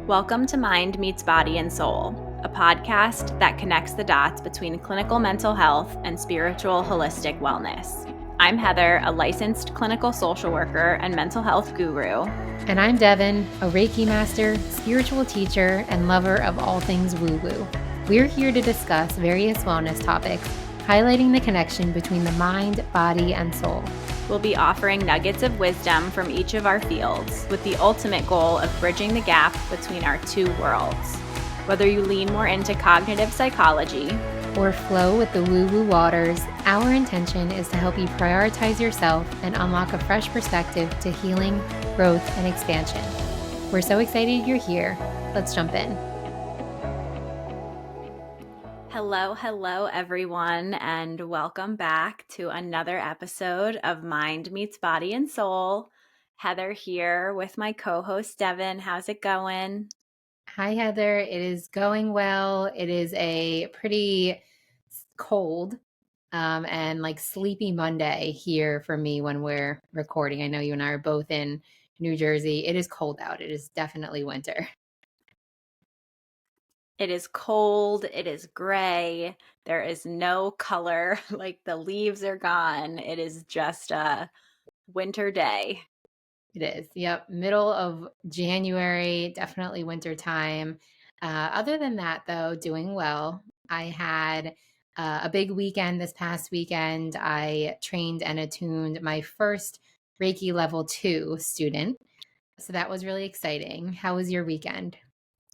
Welcome to Mind Meets Body and Soul, a podcast that connects the dots between clinical mental health and spiritual holistic wellness. I'm Heather, a licensed clinical social worker and mental health guru. And I'm Devon, a Reiki master, spiritual teacher, and lover of all things woo-woo. We're here to discuss various wellness topics, highlighting the connection between the mind, body, and soul. We'll be offering nuggets of wisdom from each of our fields with the ultimate goal of bridging the gap between our two worlds. Whether you lean more into cognitive psychology or flow with the woo-woo waters, our intention is to help you prioritize yourself and unlock a fresh perspective to healing, growth, and expansion. We're so excited you're here. Let's jump in. Hello, everyone, and welcome back to another episode of Mind Meets Body and Soul. Heather here with my co-host, Devon. How's it going? Hi, Heather. It is going well. It is a pretty cold and like sleepy Monday here for me when we're recording. I know you and I are both in New Jersey. It is cold out. It is definitely winter. It is cold. It is gray. There is no color. Like the leaves are gone. It is just a winter day. It is. Yep. Middle of January, definitely winter time. Other than that, though, doing well. I had a big weekend this past weekend. I trained and attuned my first Reiki level 2 student. So that was really exciting. How was your weekend?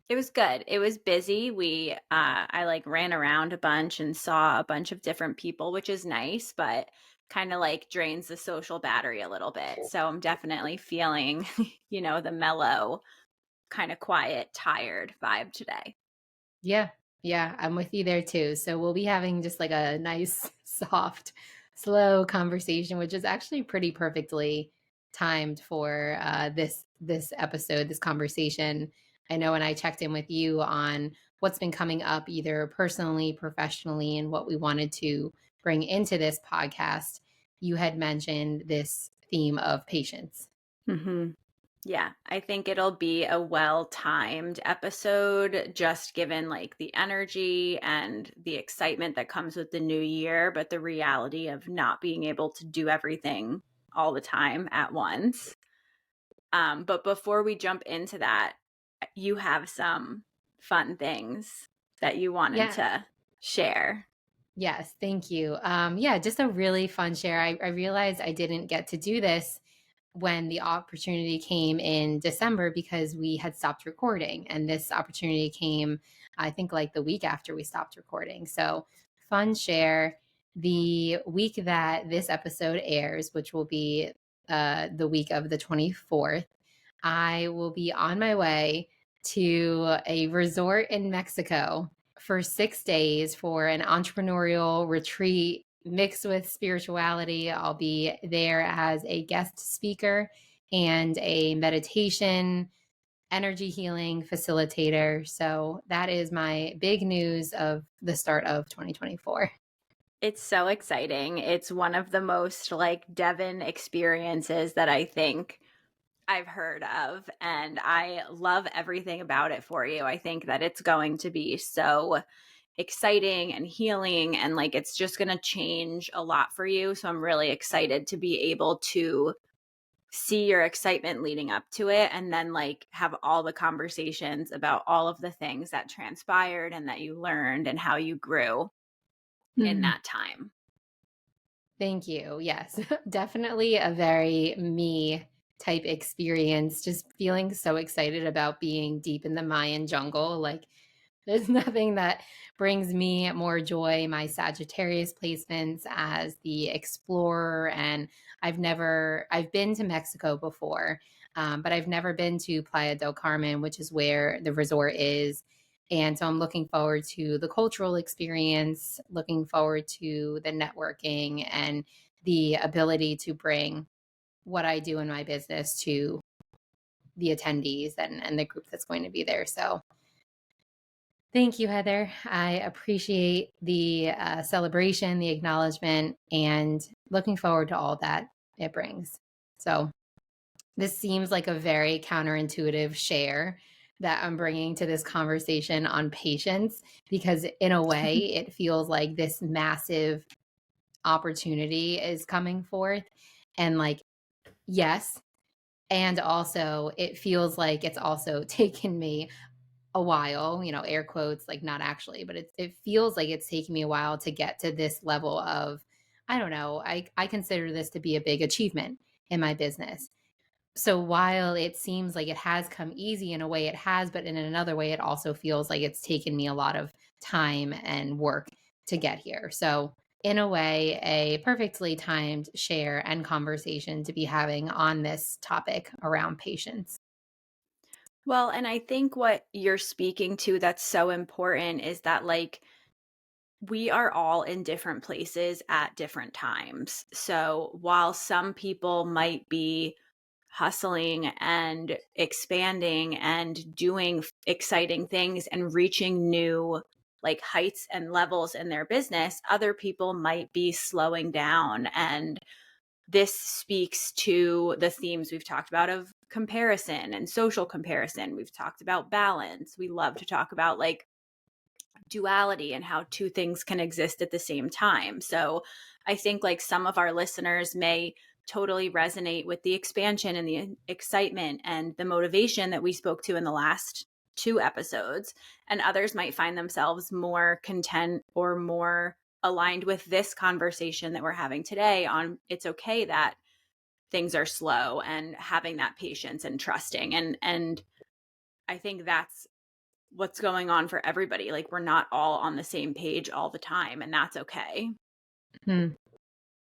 It was good. It was busy. I ran around a bunch and saw a bunch of different people, which is nice, but kind of like drains the social battery a little bit. So I'm definitely feeling, the mellow, kind of quiet, tired vibe today. Yeah, I'm with you there too. So we'll be having just like a nice, soft, slow conversation, which is actually pretty perfectly timed for this episode, this conversation. I know when I checked in with you on what's been coming up, either personally, professionally, and what we wanted to bring into this podcast, you had mentioned this theme of patience. Mm-hmm. Yeah, I think it'll be a well-timed episode, just given like the energy and the excitement that comes with the new year, but the reality of not being able to do everything all the time at once. But before we jump into that, you have some fun things that you wanted to share. Yes, thank you. Just a really fun share. I realized I didn't get to do this when the opportunity came in December because we had stopped recording. And this opportunity came, I think, like the week after we stopped recording. So, fun share. The week that this episode airs, which will be the week of the 24th, I will be on my way to a resort in Mexico for 6 days for an entrepreneurial retreat mixed with spirituality. I'll be there as a guest speaker and a meditation, energy healing facilitator. So that is my big news of the start of 2024. It's so exciting. It's one of the most like Devon experiences that I think I've heard of, and I love everything about it for you. I think that it's going to be so exciting and healing, and like it's just going to change a lot for you. So I'm really excited to be able to see your excitement leading up to it, and then like have all the conversations about all of the things that transpired and that you learned and how you grew in that time. Thank you. Yes, definitely a very me type experience. Just feeling so excited about being deep in the Mayan jungle. Like, there's nothing that brings me more joy. My Sagittarius placements as the explorer, and I've been to Mexico before, but I've never been to Playa del Carmen, which is where the resort is. And so I'm looking forward to the cultural experience, looking forward to the networking and the ability to bring what I do in my business to the attendees and the group that's going to be there. So thank you, Heather. I appreciate the celebration, the acknowledgement, and looking forward to all that it brings. So this seems like a very counterintuitive share, that I'm bringing to this conversation on patience, because in a way it feels like this massive opportunity is coming forth. And like, yes. And also, it feels like it's also taken me a while, air quotes, like not actually, but it feels like it's taken me a while to get to this level of, I don't know, I consider this to be a big achievement in my business. So while it seems like it has come easy in a way, it has, but in another way, it also feels like it's taken me a lot of time and work to get here. So, in a way, a perfectly timed share and conversation to be having on this topic around patience. Well, and I think what you're speaking to that's so important is that, like, we are all in different places at different times. So while some people might be hustling and expanding and doing exciting things and reaching new like heights and levels in their business, other people might be slowing down. And this speaks to the themes we've talked about of comparison and social comparison. We've talked about balance. We love to talk about like duality and how two things can exist at the same time. So I think like some of our listeners may totally resonate with the expansion and the excitement and the motivation that we spoke to in the last two episodes. And others might find themselves more content or more aligned with this conversation that we're having today on it's okay that things are slow and having that patience and trusting. And I think that's what's going on for everybody. Like we're not all on the same page all the time, and that's okay. Hmm.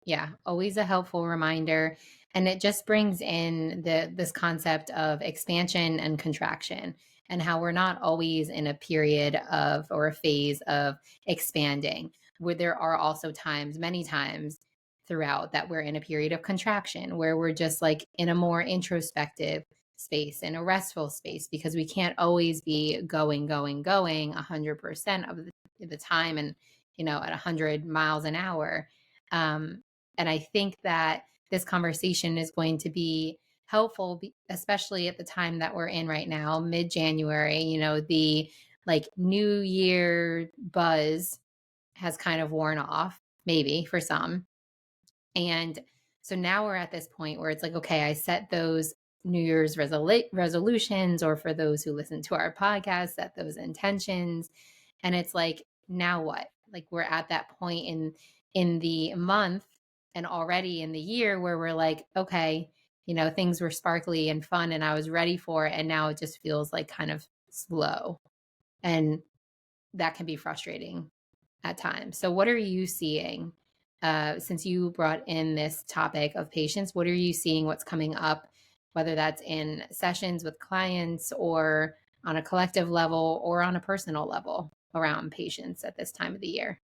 Yeah, always a helpful reminder. And it just brings in this concept of expansion and contraction, and how we're not always in a period of or a phase of expanding, where there are also times, many times throughout, that we're in a period of contraction, where we're just like in a more introspective space, in a restful space, because we can't always be going 100% of the time, and at 100 miles an hour. And I think that this conversation is going to be helpful, especially at the time that we're in right now, mid January. The like New Year buzz has kind of worn off, maybe for some. And so now we're at this point where it's like, okay, I set those New Year's resolutions, or for those who listen to our podcast, set those intentions. And it's like, now what? Like we're at that point in the month and already in the year where we're like, okay, things were sparkly and fun and I was ready for it. And now it just feels like kind of slow. And that can be frustrating at times. So, what are you seeing? Since you brought in this topic of patience, what are you seeing? What's coming up, whether that's in sessions with clients or on a collective level or on a personal level around patience at this time of the year?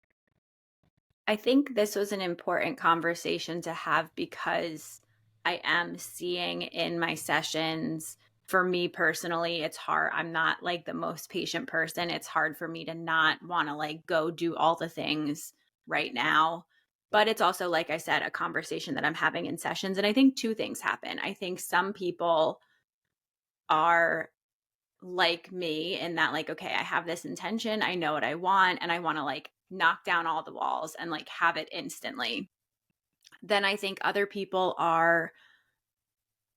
I think this was an important conversation to have because I am seeing in my sessions, for me personally, it's hard. I'm not like the most patient person. It's hard for me to not want to like go do all the things right now. But it's also, like I said, a conversation that I'm having in sessions. And I think two things happen. I think some people are like me in that like, okay, I have this intention, I know what I want, and I want to like knock down all the walls and like have it instantly. Then I think other people are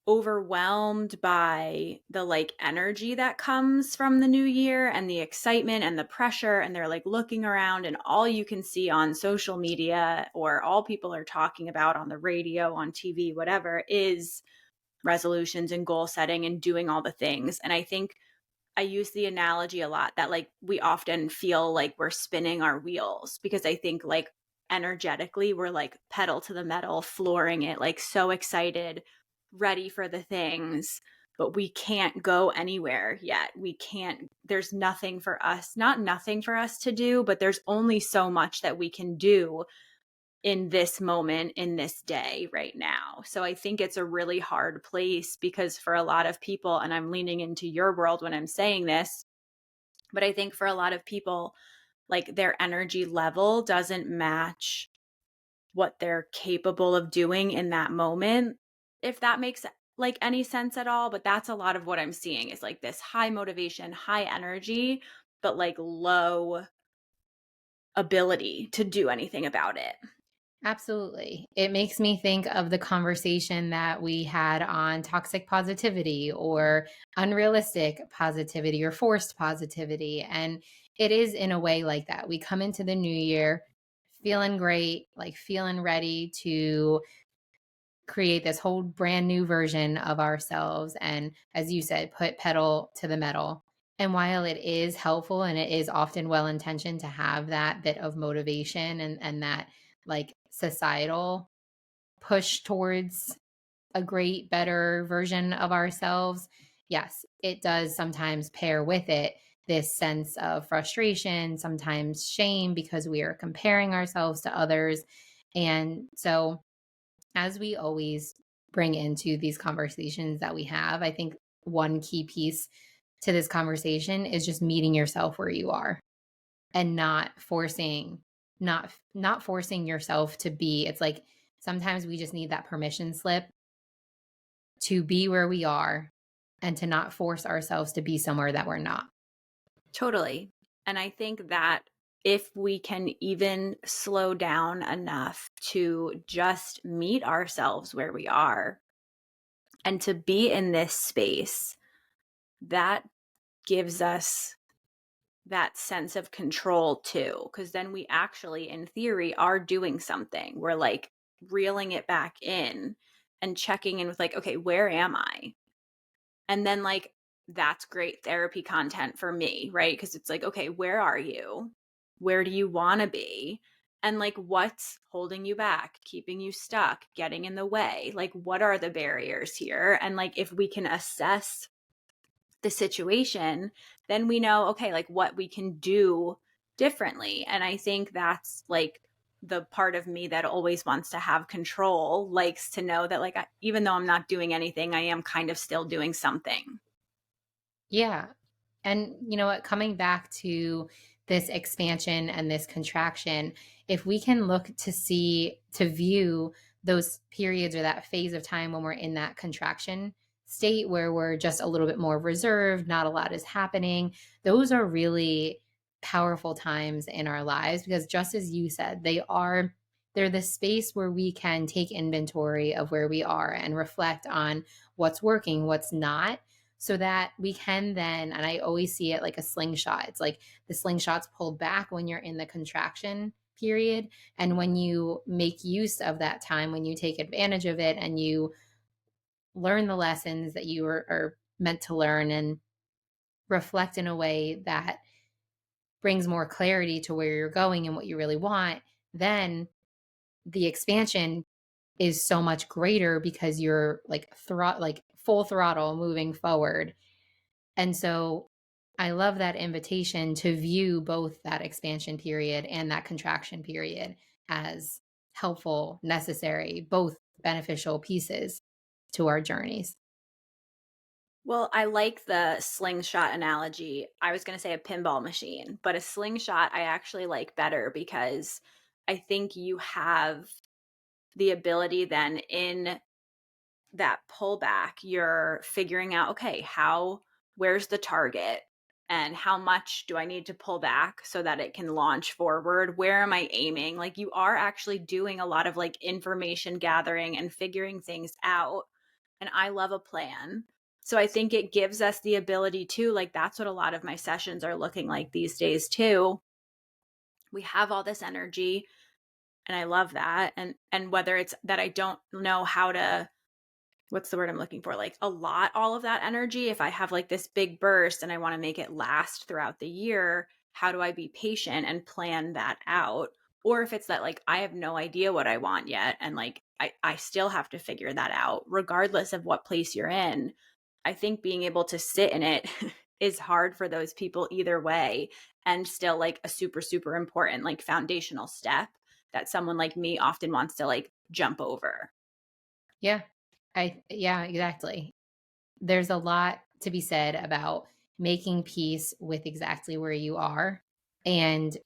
overwhelmed by the like energy that comes from the new year and the excitement and the pressure, and they're like looking around and all you can see on social media or all people are talking about on the radio, on TV, whatever, is resolutions and goal setting and doing all the things. And I think I use the analogy a lot that like we often feel like we're spinning our wheels because I think like energetically we're like pedal to the metal, flooring it, like so excited, ready for the things, but we can't go anywhere yet. We can't, there's nothing for us, not nothing for us to do, but there's only so much that we can do in this moment, in this day right now. So I think it's a really hard place because for a lot of people, and I'm leaning into your world when I'm saying this, but I think for a lot of people, like their energy level doesn't match what they're capable of doing in that moment, if that makes like any sense at all, but that's a lot of what I'm seeing is like this high motivation, high energy, but like low ability to do anything about it. Absolutely. It makes me think of the conversation that we had on toxic positivity or unrealistic positivity or forced positivity. And it is in a way like that. We come into the new year feeling great, like feeling ready to create this whole brand new version of ourselves. And as you said, put pedal to the metal. And while it is helpful and it is often well intentioned to have that bit of motivation and that like societal push towards a great, better version of ourselves, yes, it does sometimes pair with it this sense of frustration, sometimes shame because we are comparing ourselves to others. And so, as we always bring into these conversations that we have, I think one key piece to this conversation is just meeting yourself where you are and not forcing yourself to be. It's like sometimes we just need that permission slip to be where we are and to not force ourselves to be somewhere that we're not. Totally. And I think that if we can even slow down enough to just meet ourselves where we are and to be in this space, that gives us that sense of control too. Because then we actually, in theory, are doing something. We're like reeling it back in and checking in with, like, okay, where am I? And then, like, that's great therapy content for me, right? Because it's like, okay, where are you? Where do you want to be? And like, what's holding you back, keeping you stuck, getting in the way? Like, what are the barriers here? And like, if we can assess the situation, then we know, okay, like what we can do differently. And I think that's like the part of me that always wants to have control, likes to know that, like, even though I'm not doing anything, I am kind of still doing something. Yeah. And you know what? Coming back to this expansion and this contraction, if we can look to see, to view those periods or that phase of time when we're in that contraction state where we're just a little bit more reserved, not a lot is happening, those are really powerful times in our lives because just as you said, they're the space where we can take inventory of where we are and reflect on what's working, what's not, so that we can then, and I always see it like a slingshot. It's like the slingshot's pulled back when you're in the contraction period. And when you make use of that time, when you take advantage of it and you learn the lessons that you are meant to learn and reflect in a way that brings more clarity to where you're going and what you really want, then the expansion is so much greater because you're like like full throttle moving forward. And so I love that invitation to view both that expansion period and that contraction period as helpful, necessary, both beneficial pieces to our journeys. Well, I like the slingshot analogy. I was going to say a pinball machine, but a slingshot I actually like better because I think you have the ability then in that pullback, you're figuring out, okay, where's the target? And how much do I need to pull back so that it can launch forward? Where am I aiming? Like, you are actually doing a lot of like information gathering and figuring things out. And I love a plan. So I think it gives us the ability to, like, that's what a lot of my sessions are looking like these days too. We have all this energy and I love that. And whether it's that I don't know how to, what's the word I'm looking for? Like, a lot, all of that energy. If I have like this big burst and I want to make it last throughout the year, how do I be patient and plan that out? Or if it's that, like, I have no idea what I want yet. And like, I still have to figure that out, regardless of what place you're in. I think being able to sit in it is hard for those people either way, and still like a super, super important, like, foundational step that someone like me often wants to like jump over. Yeah. Yeah, exactly. There's a lot to be said about making peace with exactly where you are and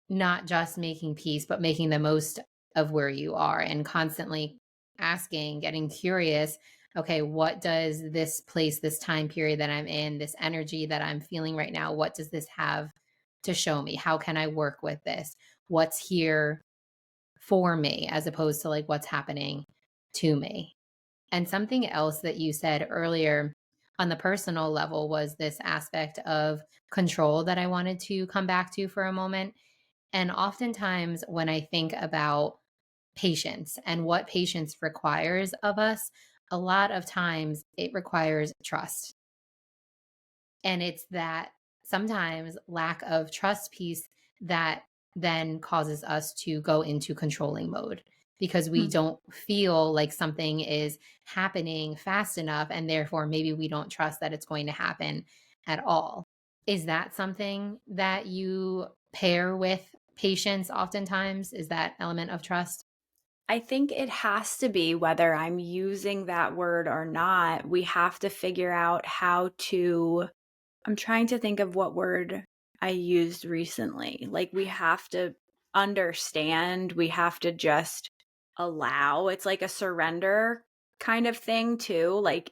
not just making peace, but making the most of where you are and constantly asking, getting curious okay, what does this place, this time period that I'm in, this energy that I'm feeling right now, what does this have to show me? How can I work with this? What's here for me as opposed to like what's happening to me? And something else that you said earlier on the personal level was this aspect of control that I wanted to come back to for a moment. And oftentimes, when I think about patience and what patience requires of us, a lot of times it requires trust. And it's that sometimes lack of trust piece that then causes us to go into controlling mode because we Mm. don't feel like something is happening fast enough. And therefore, maybe we don't trust that it's going to happen at all. Is that something that you pair with patience oftentimes? Is that element of trust? I think it has to be, whether I'm using that word or not. We have to figure out how to. I'm trying to think of what word I used recently. Like, we have to understand, we have to just allow. It's like a surrender kind of thing, too. Like,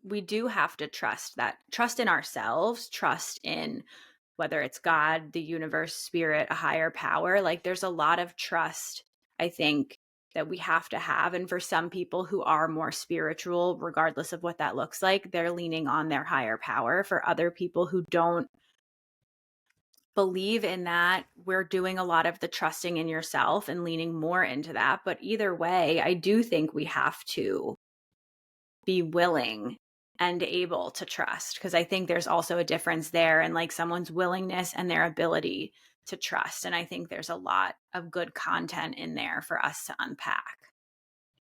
we do have to trust in ourselves, trust in whether it's God, the universe, spirit, a higher power. Like, there's a lot of trust, I think, that we have to have. And for some people who are more spiritual, regardless of what that looks like, they're leaning on their higher power. For other people who don't believe in that, we're doing a lot of the trusting in yourself and leaning more into that. But either way, I do think we have to be willing and able to trust, because I think there's also a difference there in like someone's willingness and their ability to trust. And I think there's a lot of good content in there for us to unpack.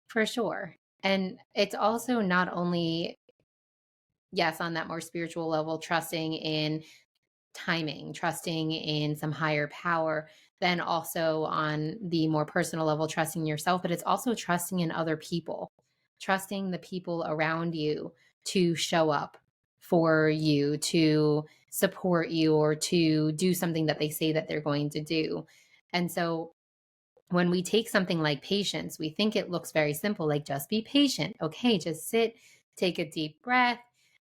For sure. And it's also not only, yes, on that more spiritual level, trusting in timing, trusting in some higher power, then also on the more personal level, trusting yourself, but it's also trusting in other people, trusting the people around you to show up for you, to support you, or to do something that they say that they're going to do. And so when we take something like patience, we think it looks very simple, like just be patient. Okay, just sit, take a deep breath,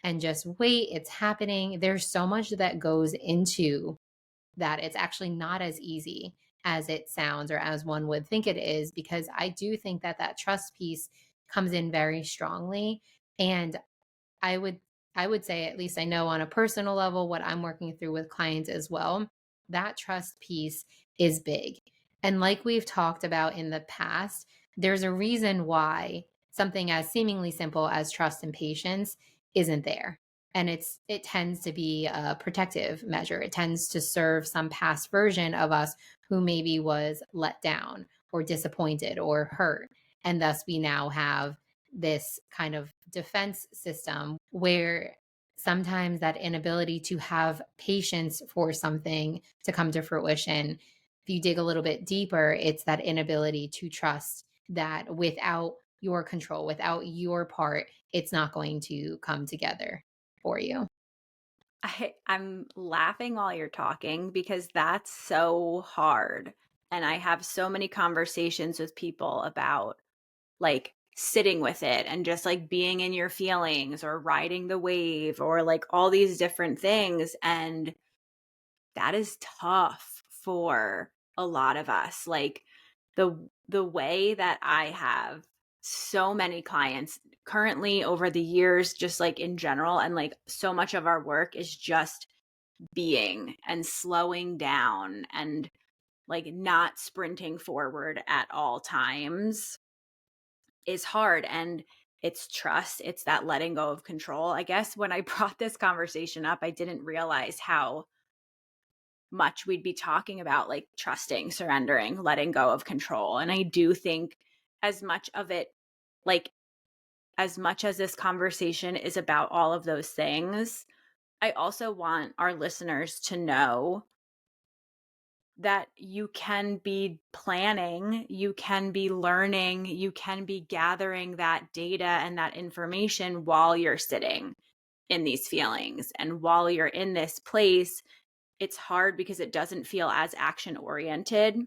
and just wait. It's happening. There's so much that goes into that. It's actually not as easy as it sounds or as one would think it is, because I do think that that trust piece comes in very strongly. And I would I would say, at least I know on a personal level, what I'm working through with clients as well, that trust piece is big. And like we've talked about in the past, there's a reason why something as seemingly simple as trust and patience isn't there. And it tends to be a protective measure. It tends to serve some past version of us who maybe was let down or disappointed or hurt. And thus we now have this kind of defense system where sometimes that inability to have patience for something to come to fruition, if you dig a little bit deeper, it's that inability to trust that without your control, without your part, it's not going to come together for you. I'm laughing while you're talking because that's so hard. And I have so many conversations with people about like sitting with it and just like being in your feelings or riding the wave or like all these different things. And that is tough for a lot of us. Like the way that I have so many clients currently over the years, just like in general, and like so much of our work is just being and slowing down and like not sprinting forward at all times is hard. And it's trust, it's that letting go of control. I guess when I brought this conversation up, I didn't realize how much we'd be talking about like trusting, surrendering, letting go of control. And I do think as much of it, like as much as this conversation is about all of those things, I also want our listeners to know that you can be planning, you can be learning, you can be gathering that data and that information while you're sitting in these feelings. And while you're in this place, it's hard because it doesn't feel as action oriented,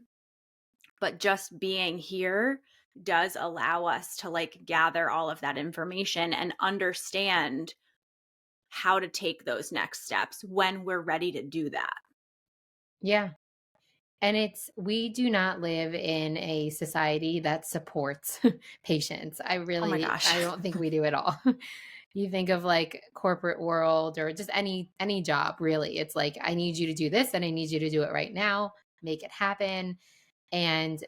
but just being here does allow us to like gather all of that information and understand how to take those next steps when we're ready to do that. Yeah. And we do not live in a society that supports patience. Oh my gosh. I don't think we do at all. You think of like corporate world or just any job really. It's like, I need you to do this and I need you to do it right now, make it happen. And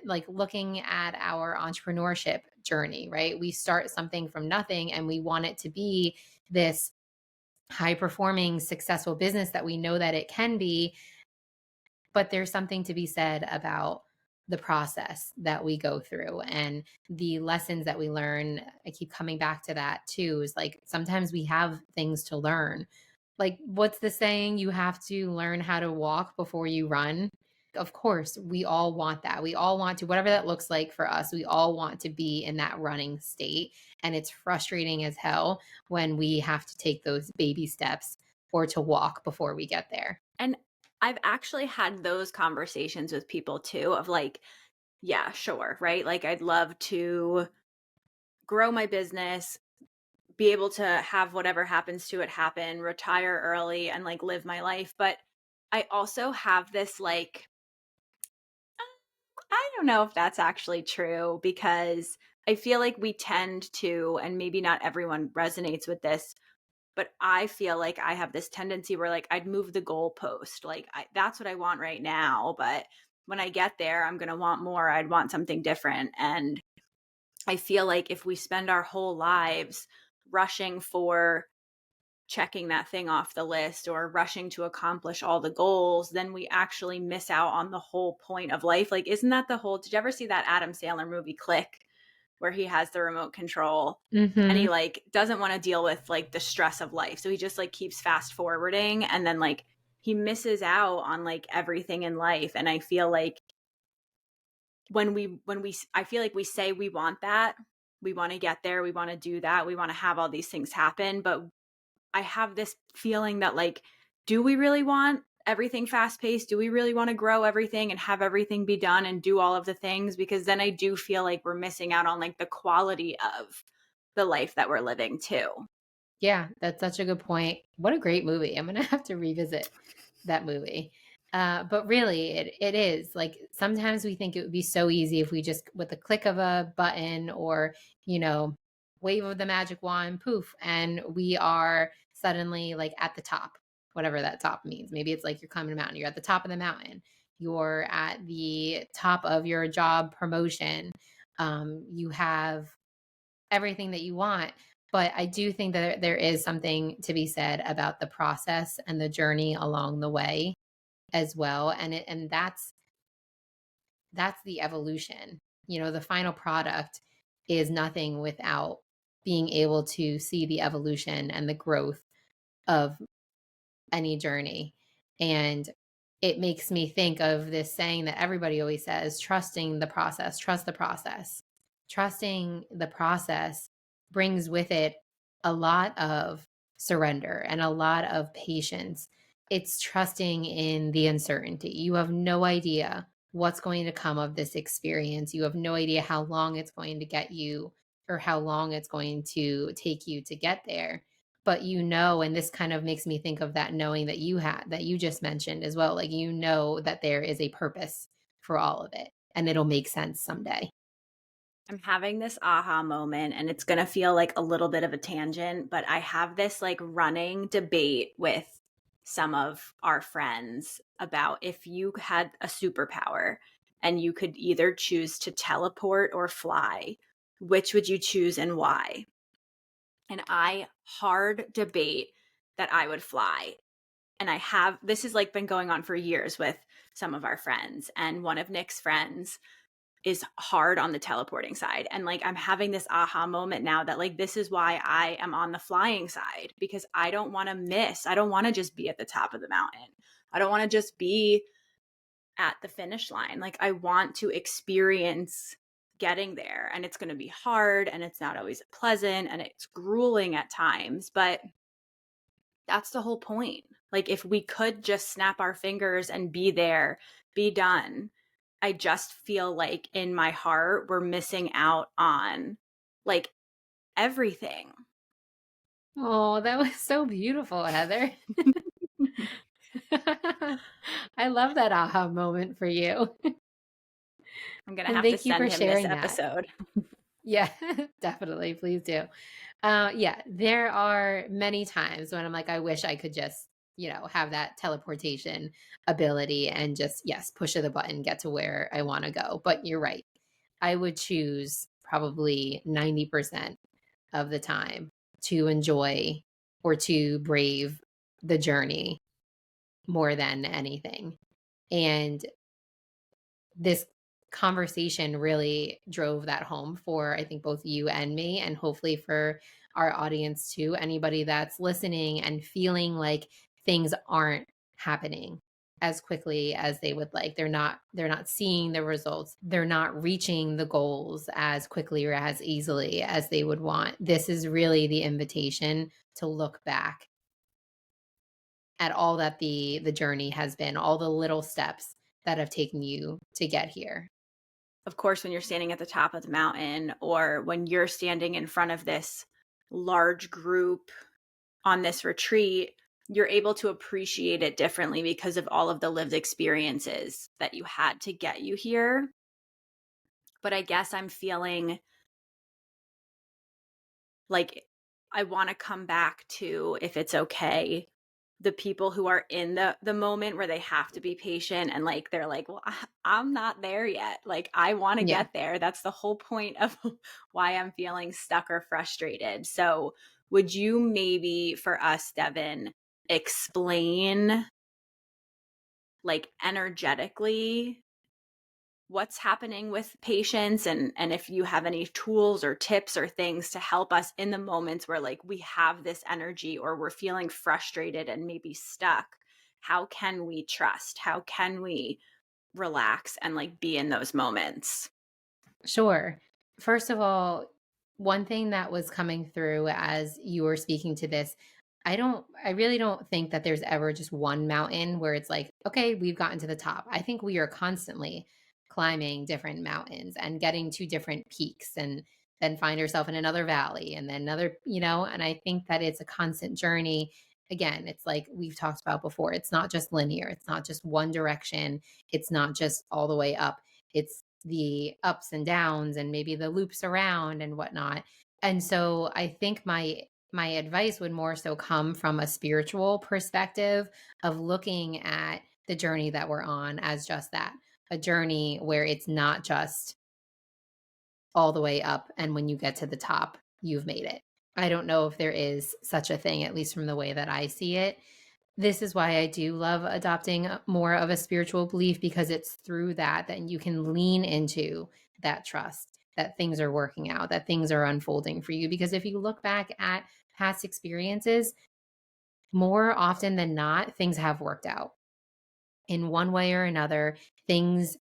like looking at our entrepreneurship journey, right? We start something from nothing and we want it to be this high performing, successful business that we know that it can be. But there's something to be said about the process that we go through and the lessons that we learn. I keep coming back to that too, is like sometimes we have things to learn. Like, what's the saying? You have to learn how to walk before you run. Of course, we all want that. We all want to, whatever that looks like for us, we all want to be in that running state. And it's frustrating as hell when we have to take those baby steps or to walk before we get there. And I've actually had those conversations with people too of like, yeah, sure, right? Like I'd love to grow my business, be able to have whatever happens to it happen, retire early and like live my life, but I also have this like I don't know if that's actually true because I feel like we tend to, and maybe not everyone resonates with this, but I feel like I have this tendency where like I'd move the goalpost. Like that's what I want right now, but when I get there, I'm going to want more. I'd want something different. And I feel like if we spend our whole lives rushing for checking that thing off the list or rushing to accomplish all the goals, then we actually miss out on the whole point of life. Like, isn't that the whole, did you ever see that Adam Sandler movie Click, where he has the remote control and he Hmm. like doesn't want to deal with like the stress of life. So he just like keeps fast forwarding and then like he misses out on like everything in life. And I feel like I feel like we say we want that, we want to get there, we want to do that, we want to have all these things happen, but I have this feeling that like, do we really want everything fast paced? Do we really want to grow everything and have everything be done and do all of the things? Because then I do feel like we're missing out on like the quality of the life that we're living too. Yeah, that's such a good point. What a great movie. I'm gonna have to revisit that movie. But really, it is like sometimes we think it would be so easy if we just with the click of a button or you know wave of the magic wand, poof, and we are suddenly like at the top, whatever that top means. Maybe it's like you're climbing a mountain. You're at the top of the mountain. You're at the top of your job promotion. You have everything that you want. But I do think that there is something to be said about the process and the journey along the way as well. And that's the evolution. You know, the final product is nothing without being able to see the evolution and the growth of any journey. And it makes me think of this saying that everybody always says, trusting the process, trust the process. Trusting the process brings with it a lot of surrender and a lot of patience. It's trusting in the uncertainty. You have no idea what's going to come of this experience. You have no idea how long it's going to get you or how long it's going to take you to get there, but you know, and this kind of makes me think of that knowing that you had that you just mentioned as well, like you know that there is a purpose for all of it and it'll make sense someday. I'm having this aha moment and it's going to feel like a little bit of a tangent, but I have this like running debate with some of our friends about if you had a superpower and you could either choose to teleport or fly, which would you choose and why? And I hard debate that I would fly. And I have, this has like been going on for years with some of our friends. And one of Nick's friends is hard on the teleporting side. And like I'm having this aha moment now that like this is why I am on the flying side because I don't want to miss. I don't want to just be at the top of the mountain. I don't want to just be at the finish line. Like I want to experience getting there and it's going to be hard and it's not always pleasant and it's grueling at times, but that's the whole point. Like if we could just snap our fingers and be there, be done, I just feel like in my heart, we're missing out on like everything. Oh, that was so beautiful, Heather. I love that aha moment for you. I'm going to And have to thank you send for him this sharing that. episode. Yeah, definitely. Please do. Yeah, there are many times when I'm like, I wish I could just, have that teleportation ability and just, yes, push of the button, get to where I want to go. But you're right. I would choose probably 90% of the time to enjoy or to brave the journey more than anything. And this conversation really drove that home for, I think, both you and me, and hopefully for our audience too. Anybody that's listening and feeling like things aren't happening as quickly as they would like. They're not seeing the results. They're not reaching the goals as quickly or as easily as they would want. This is really the invitation to look back at all that the journey has been, all the little steps that have taken you to get here. Of course, when you're standing at the top of the mountain or when you're standing in front of this large group on this retreat, you're able to appreciate it differently because of all of the lived experiences that you had to get you here. But I guess I'm feeling like I want to come back to, if it's okay, the people who are in the moment where they have to be patient and like they're like, well, I'm not there yet. Like I want to Yeah. get there. That's the whole point of why I'm feeling stuck or frustrated. So, would you maybe for us, Devin, explain like energetically what's happening with patients and if you have any tools or tips or things to help us in the moments where like we have this energy or we're feeling frustrated and maybe stuck, how can we trust, how can we relax and like be in those moments? Sure. First of all, one thing that was coming through as you were speaking to this, I really don't think that there's ever just one mountain where it's like, okay, we've gotten to the top. I think we are constantly climbing different mountains and getting to different peaks and then find yourself in another valley and then another, and I think that it's a constant journey. Again, it's like we've talked about before. It's not just linear. It's not just one direction. It's not just all the way up. It's the ups and downs and maybe the loops around and whatnot. And so I think my advice would more so come from a spiritual perspective of looking at the journey that we're on as just that, a journey where it's not just all the way up and when you get to the top, you've made it. I don't know if there is such a thing, at least from the way that I see it. This is why I do love adopting more of a spiritual belief, because it's through that you can lean into that trust that things are working out, that things are unfolding for you. Because if you look back at past experiences, more often than not, things have worked out in one way or another. Things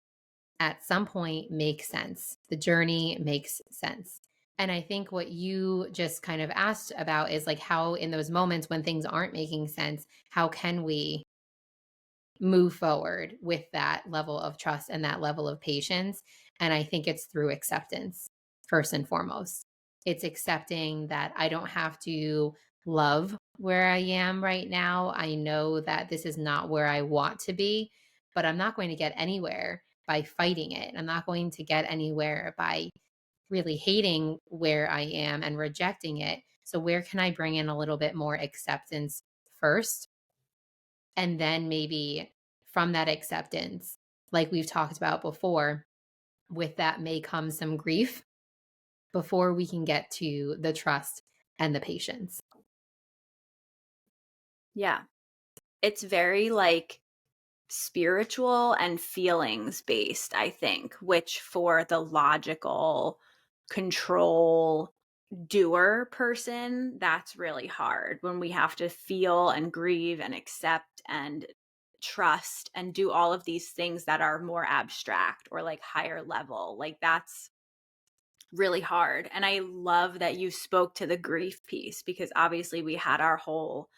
at some point make sense. The journey makes sense. And I think what you just kind of asked about is like how, in those moments when things aren't making sense, how can we move forward with that level of trust and that level of patience? And I think it's through acceptance, first and foremost. It's accepting that I don't have to love where I am right now. I know that this is not where I want to be, but I'm not going to get anywhere by fighting it. I'm not going to get anywhere by really hating where I am and rejecting it. So, where can I bring in a little bit more acceptance first? And then maybe from that acceptance, like we've talked about before, with that may come some grief before we can get to the trust and the patience. Yeah. It's very like spiritual and feelings based, I think, which for the logical control doer person, that's really hard when we have to feel and grieve and accept and trust and do all of these things that are more abstract or like higher level. Like that's really hard. And I love that you spoke to the grief piece because obviously we had our whole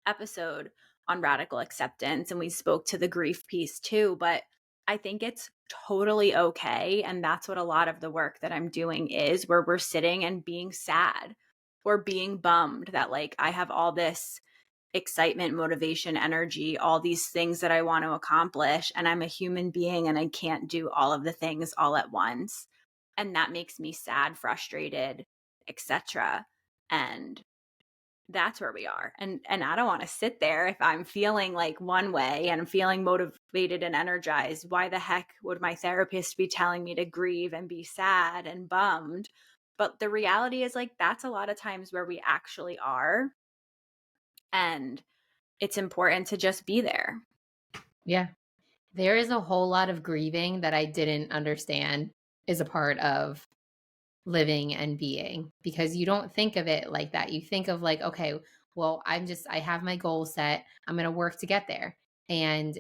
episode on radical acceptance and we spoke to the grief piece too. But I think it's totally okay. And that's what a lot of the work that I'm doing is, where we're sitting and being sad or being bummed that like I have all this excitement, motivation, energy, all these things that I want to accomplish. And I'm a human being and I can't do all of the things all at once. And that makes me sad, frustrated, etc. And that's where we are. And I don't want to sit there if I'm feeling like one way and I'm feeling motivated and energized. Why the heck would my therapist be telling me to grieve and be sad and bummed? But the reality is like that's a lot of times where we actually are. And it's important to just be there. Yeah. There is a whole lot of grieving that I didn't understand is a part of living and being, because you don't think of it like that. You think of like, okay, well, I have my goal set. I'm going to work to get there. And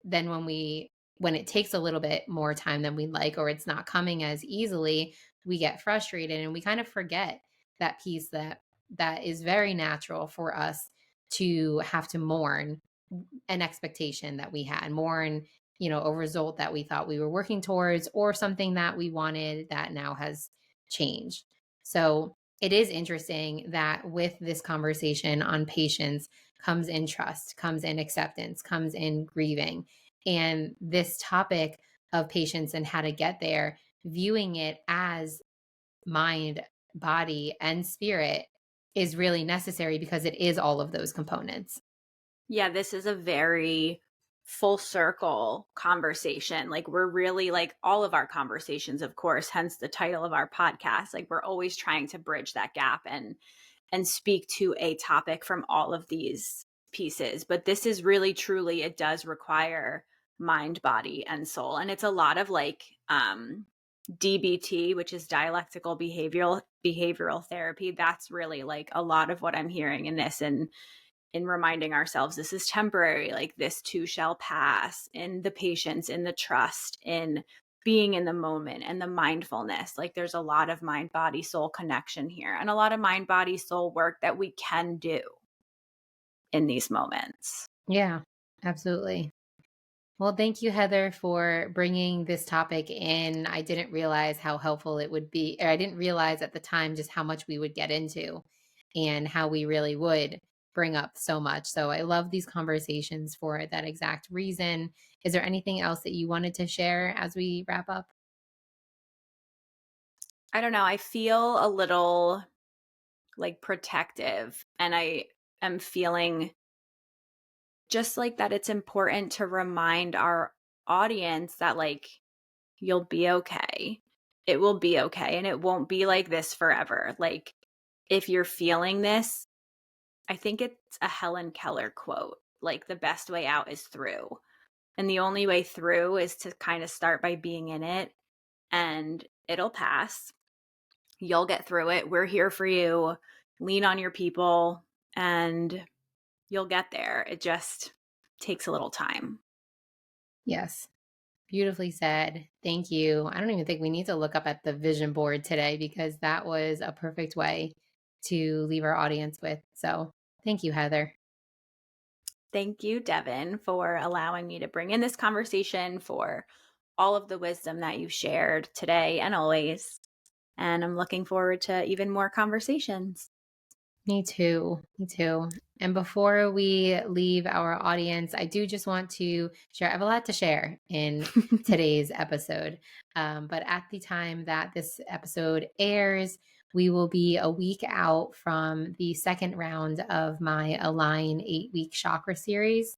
then when it takes a little bit more time than we'd like, or it's not coming as easily, we get frustrated and we kind of forget that piece that is very natural for us to have to mourn an expectation that we had, mourn, a result that we thought we were working towards, or something that we wanted that now has changed. So it is interesting that with this conversation on patience comes in trust, comes in acceptance, comes in grieving. And this topic of patience and how to get there, viewing it as mind, body, and spirit is really necessary because it is all of those components. Yeah, this is a very full circle conversation. Like we're really like all of our conversations, of course, hence the title of our podcast. Like we're always trying to bridge that gap and speak to a topic from all of these pieces. But this is really truly, it does require mind, body, and soul. And it's a lot of like DBT, which is dialectical behavioral therapy. That's really like a lot of what I'm hearing in this, and in reminding ourselves this is temporary, like this too shall pass, in the patience, in the trust, in being in the moment and the mindfulness. Like there's a lot of mind, body, soul connection here, and a lot of mind, body, soul work that we can do in these moments. Yeah, absolutely. Well, thank you, Heather, for bringing this topic in. I didn't realize how helpful it would be, or I didn't realize at the time just how much we would get into and how we really would bring up so much. So I love these conversations for that exact reason. Is there anything else that you wanted to share as we wrap up? I don't know. I feel a little like protective, and I am feeling just like that it's important to remind our audience that like you'll be okay. It will be okay. And it won't be like this forever. Like, if you're feeling this, I think it's a Helen Keller quote, like, the best way out is through. And the only way through is to kind of start by being in it, and it'll pass. You'll get through it. We're here for you. Lean on your people, and you'll get there. It just takes a little time. Yes. Beautifully said. Thank you. I don't even think we need to look up at the vision board today because that was a perfect way to leave our audience with. So thank you, Heather. Thank you, Devon, for allowing me to bring in this conversation, for all of the wisdom that you shared today and always. And I'm looking forward to even more conversations. Me too. Me too. And before we leave our audience, I do just want to share, I have a lot to share in today's episode. But at the time that this episode airs, we will be a week out from the second round of my Align 8-week chakra series.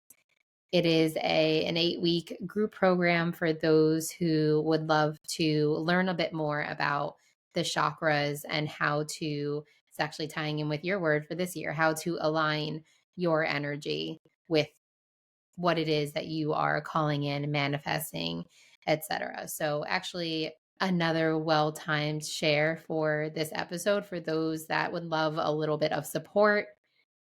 It is an 8-week group program for those who would love to learn a bit more about the chakras and how to, it's actually tying in with your word for this year, how to align your energy with what it is that you are calling in, manifesting, etc. So actually another well-timed share for this episode for those that would love a little bit of support.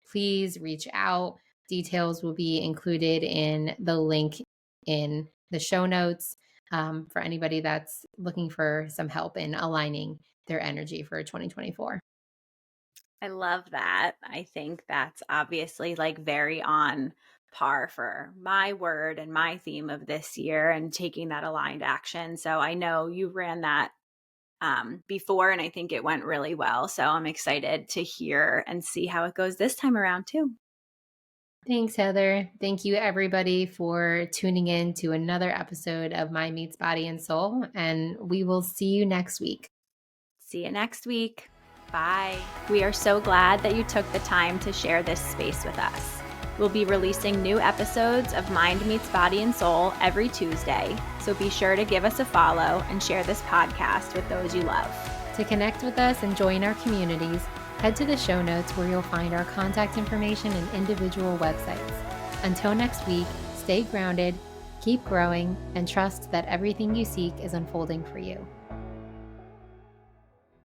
Please reach out. Details will be included in the link in the show notes for anybody that's looking for some help in aligning their energy for 2024. I love that. I think that's obviously like very on par for my word and my theme of this year and taking that aligned action. So I know you ran that before, and I think it went really well. So I'm excited to hear and see how it goes this time around too. Thanks, Heather. Thank you, everybody, for tuning in to another episode of My Meets Body and Soul. And we will see you next week. See you next week. Bye. We are so glad that you took the time to share this space with us. We'll be releasing new episodes of Mind Meets Body and Soul every Tuesday, so be sure to give us a follow and share this podcast with those you love. To connect with us and join our communities, head to the show notes where you'll find our contact information and individual websites. Until next week, stay grounded, keep growing, and trust that everything you seek is unfolding for you.